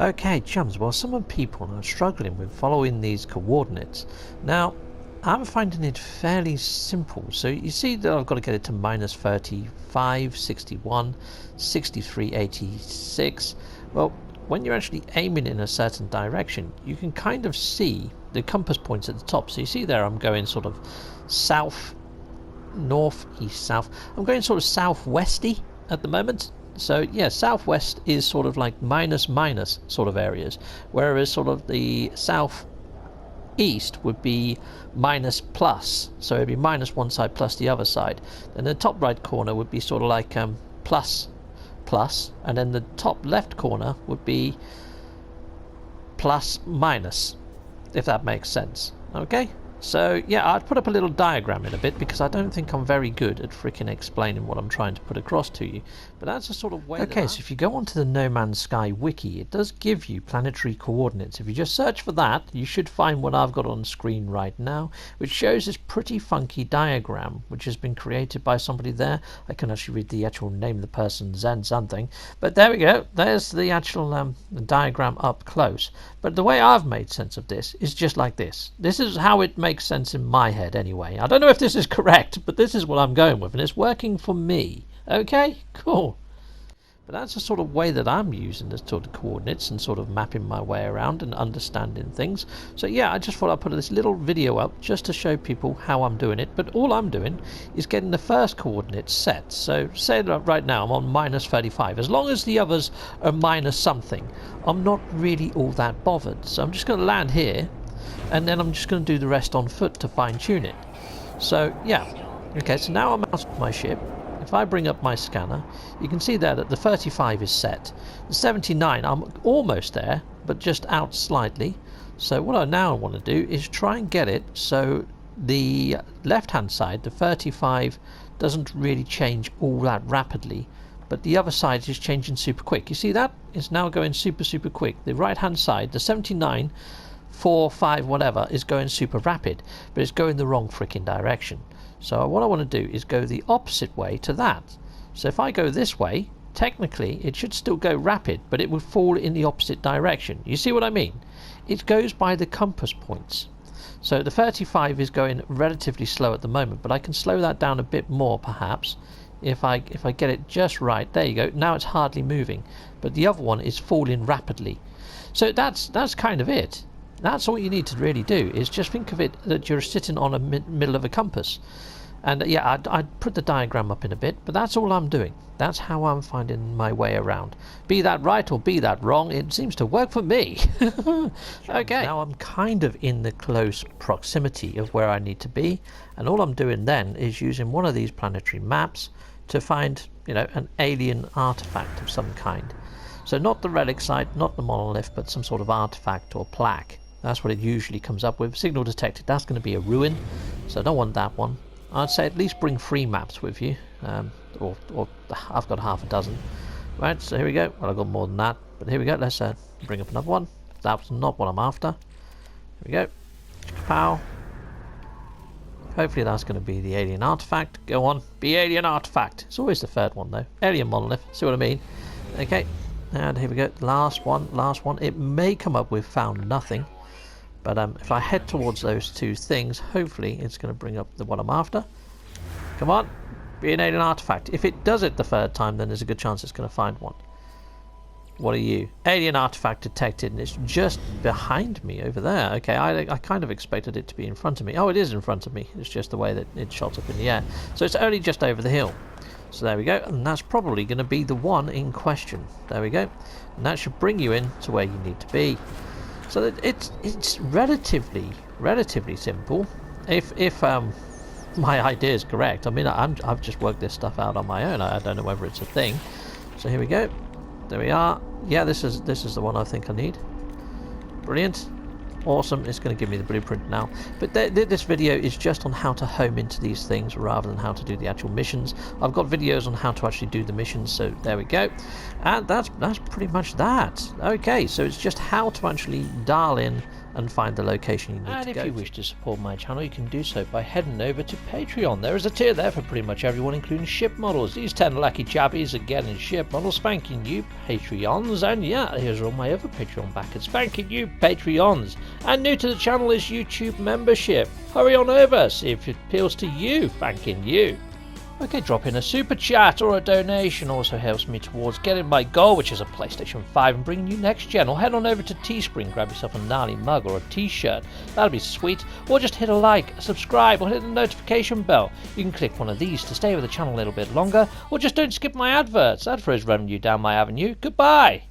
Okay, chums, well, some people are struggling with following these coordinates. Now, I'm finding it fairly simple. So you see that I've got to get it to minus 35, 61, 63, 86. Well, when you're actually aiming in a certain direction, you can kind of see the compass points at the top. So you see there I'm going sort of south, north, east, south. I'm going sort of southwesty at the moment. So yeah, southwest is sort of like minus sort of areas, whereas sort of the southeast would be minus plus. So it'd be minus one side plus the other side. Then the top right corner would be sort of like plus, and then the top left corner would be plus minus, if that makes sense. Okay. So yeah, I'd put up a little diagram in a bit because I don't think I'm very good at freaking explaining what I'm trying to put across to you. But that's a sort of way. Okay, so if you go onto the No Man's Sky wiki, it does give you planetary coordinates. If you just search for that, you should find what I've got on screen right now, which shows this pretty funky diagram, which has been created by somebody there. I can actually read the actual name of the person, Zen something. But there we go. There's the actual diagram up close. But the way I've made sense of this is just like this. This is how it makes sense in my head anyway. I don't know if this is correct, but this is what I'm going with, and it's working for me. Okay, cool. But that's the sort of way that I'm using the sort of coordinates and sort of mapping my way around and understanding things. So yeah, I just thought I'd put this little video up just to show people how I'm doing it. But all I'm doing is getting the first coordinates set. So say that right now I'm on minus 35. As long as the others are minus something, I'm not really all that bothered. So I'm just going to land here, and then I'm just going to do the rest on foot to fine-tune it. So yeah, okay, so now I'm out of my ship. If I bring up my scanner, you can see there that the 35 is set. The 79, I'm almost there, but just out slightly. So what I now want to do is try and get it so the left-hand side, the 35, doesn't really change all that rapidly, but the other side is changing super quick. You see that? It's now going super quick. The right-hand side, the 79, 4, 5, whatever, is going super rapid, but it's going the wrong freaking direction. So what I want to do is go the opposite way to that. So if I go this way, technically it should still go rapid, but it would fall in the opposite direction. You see what I mean? It goes by the compass points. So the 35 is going relatively slow at the moment, but I can slow that down a bit more perhaps if I get it just right. There you go. Now it's hardly moving, but the other one is falling rapidly. So that's kind of it. That's all you need to really do, is just think of it that you're sitting on a middle of a compass. And yeah, I'd put the diagram up in a bit, but that's all I'm doing. That's how I'm finding my way around. Be that right or be that wrong, it seems to work for me. Okay, now I'm kind of in the close proximity of where I need to be, and all I'm doing then is using one of these planetary maps to find, you know, an alien artifact of some kind. So not the relic site, not the monolith, but some sort of artifact or plaque. That's what it usually comes up with. Signal detected, that's going to be a ruin, so I don't want that one. I'd say at least bring 3 maps with you, or I've got half a dozen. Right, so here we go. Well, I've got more than that, but here we go. Let's bring up another one. That's not what I'm after. Here we go. Pow. Hopefully that's going to be the alien artifact. Go on, be alien artifact. It's always the third one though. Alien monolith, see what I mean? Okay, and here we go. Last one. It may come up with found nothing. But if I head towards those 2 things, hopefully it's going to bring up the one I'm after. Come on, be an alien artifact. If it does it the 3rd time, then there's a good chance it's going to find one. What are you? Alien artifact detected, and it's just behind me over there. Okay, I kind of expected it to be in front of me. Oh, it is in front of me. It's just the way that it shot up in the air. So it's only just over the hill. So there we go, and that's probably going to be the one in question. There we go. And that should bring you in to where you need to be. So that it's relatively simple, if my idea is correct. I mean, I've just worked this stuff out on my own. I don't know whether it's a thing. So here we go. There we are. Yeah, this is the one I think I need. Brilliant. Awesome. It's going to give me the blueprint now. But this video is just on how to home into these things rather than how to do the actual missions. I've got videos on how to actually do the missions, so there we go. And that's pretty much that. Okay, so it's just how to actually dial in and find the location you need to go. And if you wish to support my channel, you can do so by heading over to Patreon. There is a tier there for pretty much everyone, including ship models. These 10 lucky chappies are getting ship models, spanking new Patreons, and yeah, here's all my other Patreon backers, spanking new Patreons. And new to the channel is YouTube membership. Hurry on over, see if it appeals to you, spanking you. Okay, drop in a super chat or a donation also helps me towards getting my goal, which is a PlayStation 5, and bringing you next gen. Or head on over to Teespring, grab yourself a gnarly mug or a t-shirt, that'll be sweet. Or just hit a like, subscribe, or hit the notification bell. You can click one of these to stay with the channel a little bit longer, or just don't skip my adverts. That throws revenue down my avenue. Goodbye!